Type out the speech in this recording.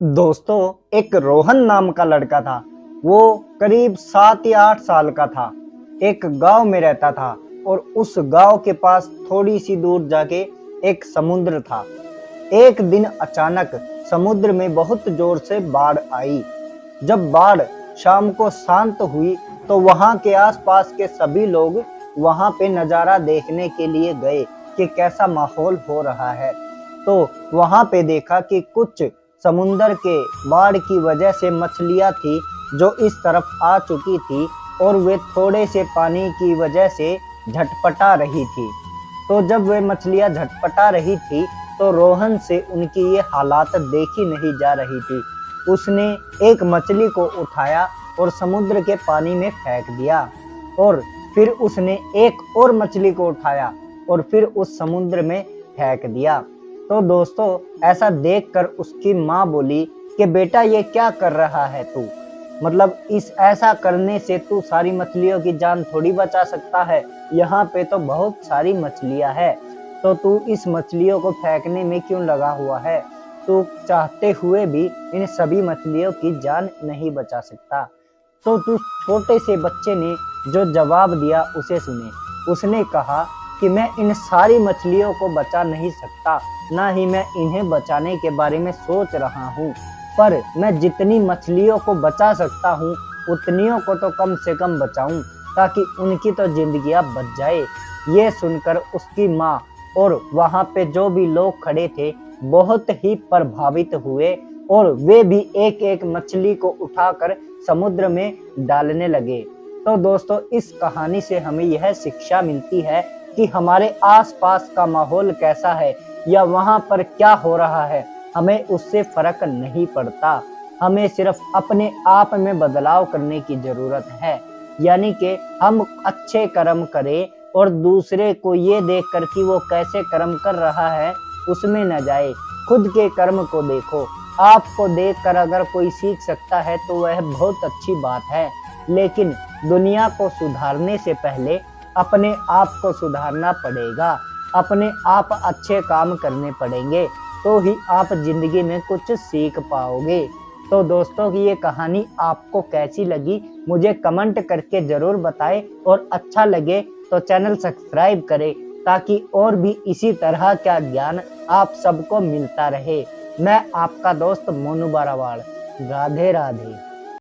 दोस्तों, एक रोहन नाम का लड़का था। वो करीब 7 या 8 साल का था। एक गांव में रहता था और उस गांव के पास थोड़ी सी दूर जाके एक समुद्र था। एक दिन अचानक समुद्र में बहुत जोर से बाढ़ आई। जब बाढ़ शाम को शांत हुई तो वहां के आसपास के सभी लोग वहां पे नजारा देखने के लिए गए कि कैसा माहौल हो रहा है। तो वहां पे देखा कि कुछ समुंदर के बाढ़ की वजह से मछलियां थी जो इस तरफ आ चुकी थी और वे थोड़े से पानी की वजह से झटपटा रही थी। तो जब वे मछलियां झटपटा रही थी तो रोहन से उनकी ये हालात देखी नहीं जा रही थी। उसने एक मछली को उठाया और समुद्र के पानी में फेंक दिया और फिर उसने एक और मछली को उठाया और फिर उस समुद्र में फेंक दिया। तो दोस्तों, ऐसा देखकर उसकी माँ बोली कि बेटा, ये क्या कर रहा है तू? मतलब इस ऐसा करने से तू सारी मछलियों की जान थोड़ी बचा सकता है। यहाँ पे तो बहुत सारी मछलियाँ हैं, तो तू इस मछलियों को फेंकने में क्यों लगा हुआ है? तू चाहते हुए भी इन सभी मछलियों की जान नहीं बचा सकता। तो तू छोटे से बच्चे ने जो जवाब दिया उसे सुने। उसने कहा कि मैं इन सारी मछलियों को बचा नहीं सकता, ना ही मैं इन्हें बचाने के बारे में सोच रहा हूँ, पर मैं जितनी मछलियों को बचा सकता हूँ उतनियों को तो कम से कम बचाऊं, ताकि उनकी तो जिंदगियां बच जाए। ये सुनकर उसकी माँ और वहां पे जो भी लोग खड़े थे बहुत ही प्रभावित हुए और वे भी एक एक मछली को उठाकर समुद्र में डालने लगे। तो दोस्तों, इस कहानी से हमें यह शिक्षा मिलती है कि हमारे आसपास का माहौल कैसा है या वहां पर क्या हो रहा है, हमें उससे फर्क नहीं पड़ता। हमें सिर्फ अपने आप में बदलाव करने की जरूरत है। यानी कि हम अच्छे कर्म करें और दूसरे को ये देखकर कि वो कैसे कर्म कर रहा है उसमें न जाए। खुद के कर्म को देखो। आपको देखकर अगर कोई सीख सकता है तो वह बहुत अच्छी बात है, लेकिन दुनिया को सुधारने से पहले अपने आप को सुधारना पड़ेगा। अपने आप अच्छे काम करने पड़ेंगे, तो ही आप जिंदगी में कुछ सीख पाओगे। तो दोस्तों, की ये कहानी आपको कैसी लगी मुझे कमेंट करके जरूर बताएं और अच्छा लगे तो चैनल सब्सक्राइब करें, ताकि और भी इसी तरह का ज्ञान आप सबको मिलता रहे। मैं आपका दोस्त मोनू बारावाड़। राधे राधे।